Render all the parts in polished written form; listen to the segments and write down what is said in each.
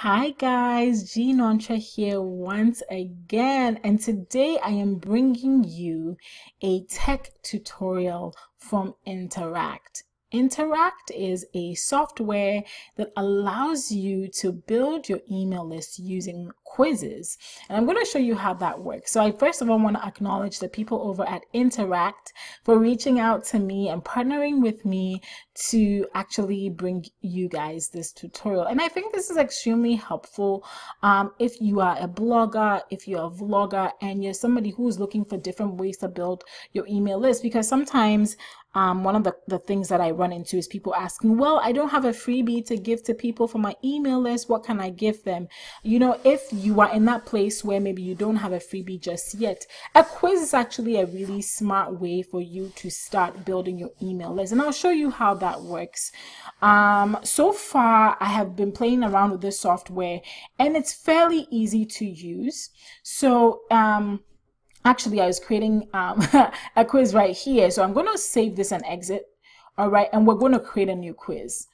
Hi guys, Noncha here once again, and today I am bringing you a tech tutorial from Interact. Interact is a software that allows you to build your email list using quizzes, and I'm going to show you how that works. So I first of all want to acknowledge the people over at Interact for reaching out to me and partnering with me to actually bring you guys this tutorial. And I think this is extremely helpful if you are a blogger, if you're a vlogger, and you're somebody who's looking for different ways to build your email list. Because sometimes one of the things that I run into is people asking, well, I don't have a freebie to give to people for my email list. What can I give them? You know, if you are in that place where maybe you don't have a freebie just yet, a quiz is actually a really smart way for you to start building your email list. And I'll show you how that works. So far, I have been playing around with this software and it's fairly easy to use. So, actually, I was creating a quiz right here. So I'm going to save this and exit. All right. And we're going to create a new quiz.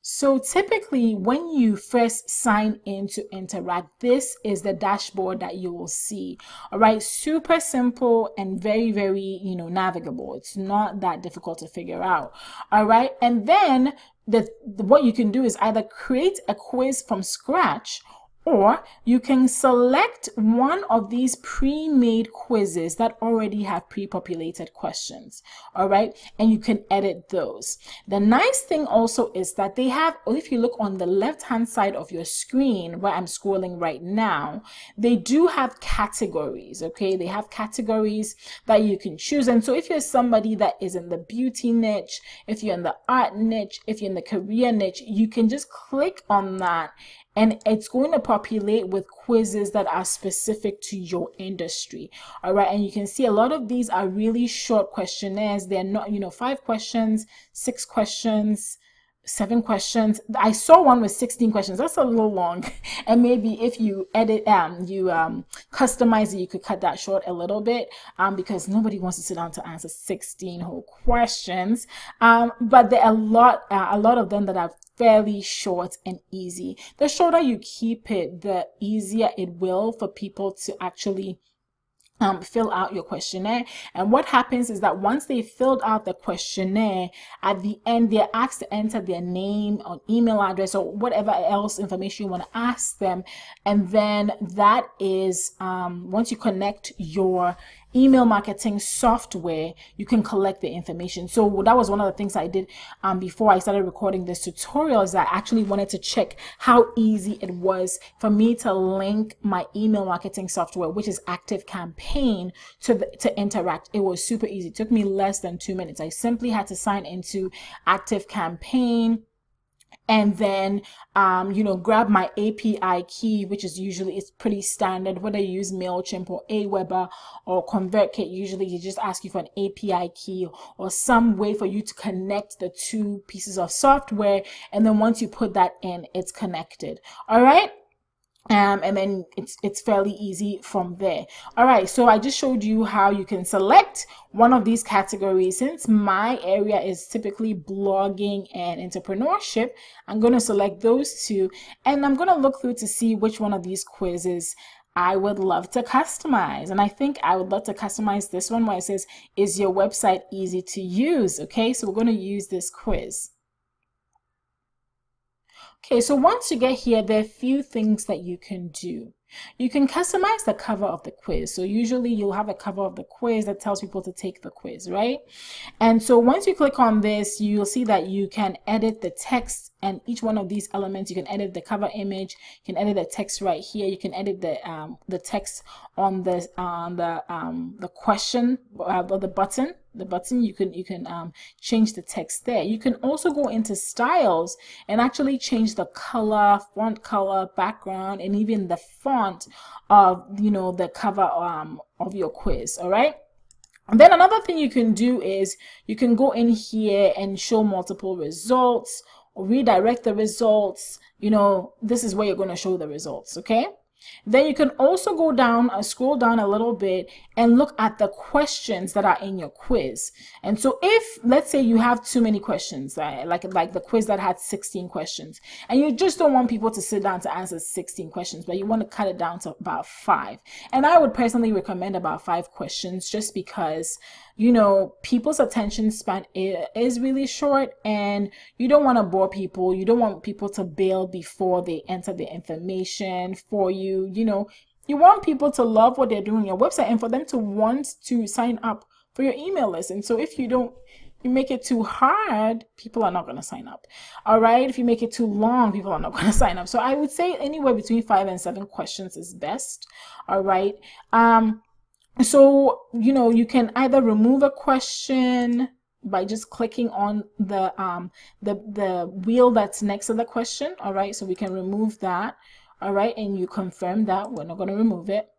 So typically when you first sign in to Interact, this is the dashboard that you will see. All right. Super simple and very, very, navigable. It's not that difficult to figure out. All right. And then what you can do is either create a quiz from scratch, or you can select one of these pre-made quizzes that already have pre-populated questions. All right. And you can edit those. The nice thing also is that they have, if you look on the left-hand side of your screen where I'm scrolling right now, they do have categories. Okay. They have categories that you can choose. And so if you're somebody that is in the beauty niche, if you're in the art niche, if you're in the career niche, you can just click on that and it's going to populate with quizzes that are specific to your industry. All right. And you can see a lot of these are really short questionnaires. They're not, 5 questions, 6 questions, 7 questions. I saw one with 16 questions. That's a little long. And maybe if you edit, customize it, you could cut that short a little bit, because nobody wants to sit down to answer 16 whole questions. But there are a lot of them that are fairly short and easy. The shorter you keep it, the easier it will for people to actually fill out your questionnaire. And what happens is that once they filled out the questionnaire, at the end they're asked to enter their name or email address or whatever else information you want to ask them. And then that is once you connect your email marketing software, you can collect the information. So that was one of the things I did before I started recording this tutorial, is I actually wanted to check how easy it was for me to link my email marketing software, which is ActiveCampaign, to Interact. It was super easy. It took me less than 2 minutes. I simply had to sign into ActiveCampaign and then grab my API key, which is usually, it's pretty standard whether you use MailChimp or Aweber or ConvertKit. Usually they just ask you for an API key or some way for you to connect the two pieces of software, and then once you put that in, it's connected. All right. And then it's fairly easy from there. All right, so I just showed you how you can select one of these categories. Since my area is typically blogging and entrepreneurship, I'm going to select those two, and I'm going to look through to see which one of these quizzes I would love to customize. And I think I would love to customize this one where it says, is your website easy to use? Okay, so we're going to use this quiz. Okay, so once you get here, there are a few things that you can do. You can customize the cover of the quiz. So usually you'll have a cover of the quiz that tells people to take the quiz, right? And so once you click on this, you'll see that you can edit the text, and each one of these elements, you can edit the cover image, you can edit the text right here, you can edit the text on the question or the button. You can change the text there. You can also go into styles and actually change the color, font color, background, and even the font of the cover of your quiz. All right. And then another thing you can do is you can go in here and show multiple results or redirect the results. This is where you're going to show the results. Okay. Then you can also go down, scroll down a little bit and look at the questions that are in your quiz. And so if, let's say you have too many questions, like the quiz that had 16 questions, and you just don't want people to sit down to answer 16 questions, but you want to cut it down to about 5. And I would personally recommend about 5 questions, just because, you know, people's attention span is really short, and you don't want to bore people. You don't want people to bail before they enter the information for you. You know, you want people to love what they're doing on your website and for them to want to sign up for your email list. And so if you make it too hard, people are not going to sign up. All right. If you make it too long, people are not going to sign up. So I would say anywhere between 5 and 7 questions is best. All right. So, you know, you can either remove a question by just clicking on the wheel that's next to the question. All right. So we can remove that. All right. And you confirm that we're not going to remove it.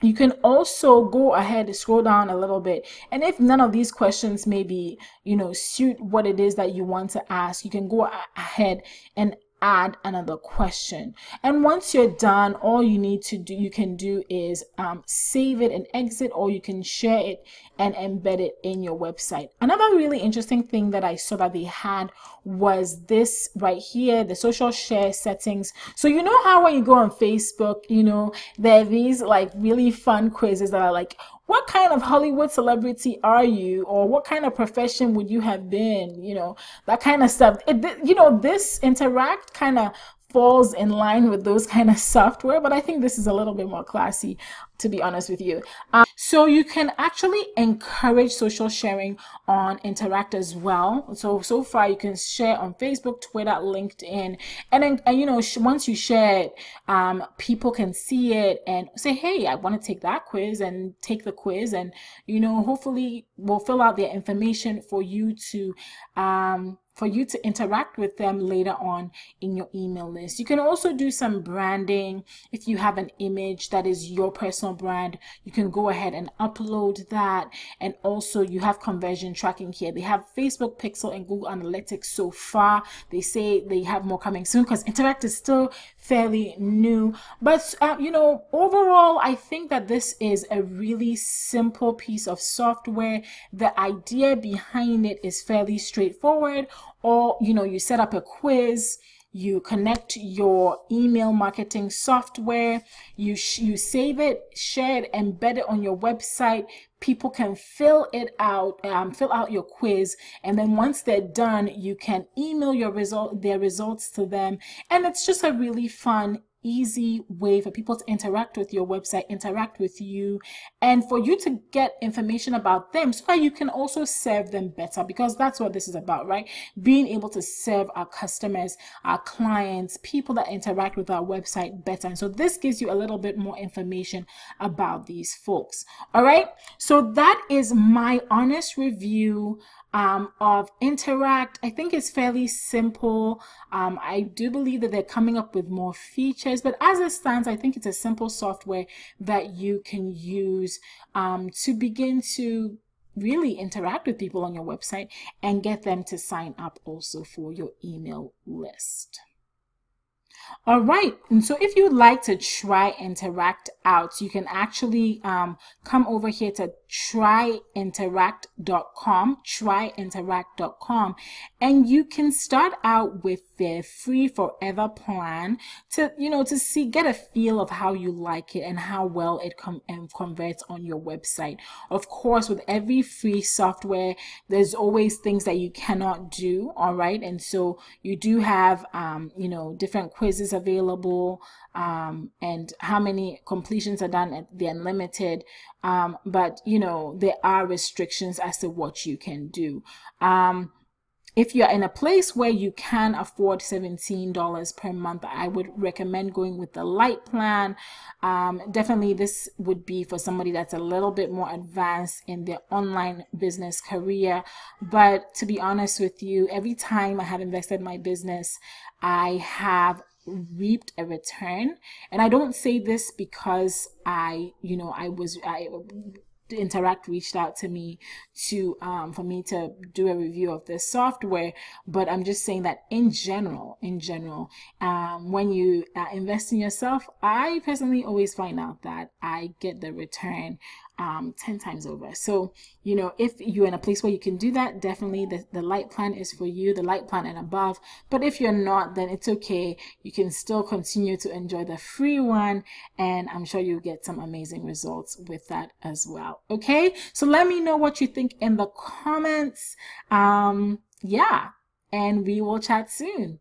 You can also go ahead and scroll down a little bit. And if none of these questions maybe, you know, suit what it is that you want to ask, you can go ahead and add another question. And once you're done, all you need to do, you can do is save it and exit, or you can share it and embed it in your website. Another really interesting thing that I saw that they had was this right here, the social share settings. So you know how when you go on Facebook, you know, there are these like really fun quizzes that are like, what kind of Hollywood celebrity are you? Or what kind of profession would you have been? You know, that kind of stuff. You know, this Interact kind of falls in line with those kind of software, but I think this is a little bit more classy, to be honest with you. So you can actually encourage social sharing on Interact as well. So far you can share on Facebook, Twitter, LinkedIn, and then you know, once you share it, people can see it and say, hey, I want to take that quiz, and take the quiz, and you know, hopefully we'll fill out their information for you to interact with them later on in your email list. You can also do some branding. If you have an image that is your personal brand, you can go ahead and upload that. And also you have conversion tracking here. They have Facebook Pixel and Google Analytics so far. They say they have more coming soon because Interact is still fairly new. But you know, overall, I think that this is a really simple piece of software. The idea behind it is fairly straightforward. Or, you know, you set up a quiz, you connect your email marketing software, you save it, share it, embed it on your website. People can fill out your quiz, and then once they're done, you can email their results to them. And it's just a really fun, easy way for people to interact with your website, interact with you, and for you to get information about them so that you can also serve them better, because that's what this is about, right? Being able to serve our customers, our clients, people that interact with our website better. And so this gives you a little bit more information about these folks. All right. So that is my honest review of Interact. I think it's fairly simple. I do believe that they're coming up with more features, but as it stands, I think it's a simple software that you can use to begin to really interact with people on your website and get them to sign up also for your email list. All right, and so if you'd like to try Interact out, you can actually come over here to tryinteract.com, and you can start out with their free forever plan to, you know, to get a feel of how you like it and how well it converts on your website. Of course, with every free software, there's always things that you cannot do. All right, and so you do have you know, different quizzes available, and how many completions are done at the unlimited, but you know, there are restrictions as to what you can do. If you're in a place where you can afford $17 per month, I would recommend going with the light plan. Definitely this would be for somebody that's a little bit more advanced in their online business career. But to be honest with you, every time I have invested in my business, I have reaped a return. And I don't say this because Interact reached out to me to for me to do a review of this software, but I'm just saying that in general, when you invest in yourself, I personally always find out that I get the return 10 times over. So, you know, if you're in a place where you can do that, definitely the light plan is for you, the light plan and above. But if you're not, then it's okay. You can still continue to enjoy the free one, and I'm sure you'll get some amazing results with that as well. Okay, so let me know what you think in the comments. Yeah, and we will chat soon.